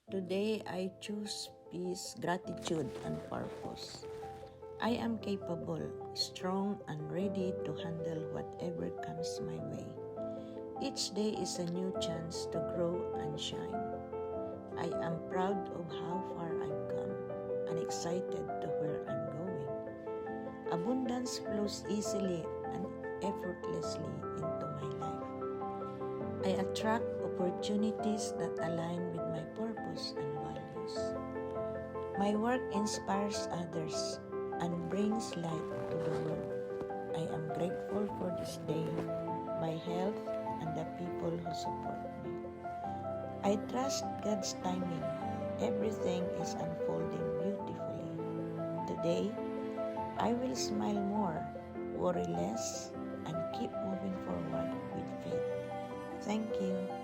Today I choose peace, gratitude, and purpose. I am capable, strong, and ready to handle whatever comes my way. Each day is a new chance to grow and shine. I am proud of how far I've come and excited to where I'm going. Abundance flows easily and effortlessly into my life. I attract opportunities that align with my purpose and values. My work inspires others and brings light to the world. I am grateful for this day, my health, and the people who support me. I trust God's timing. Everything is unfolding beautifully. Today, I will smile more, worry less, and keep moving forward with faith. Thank you.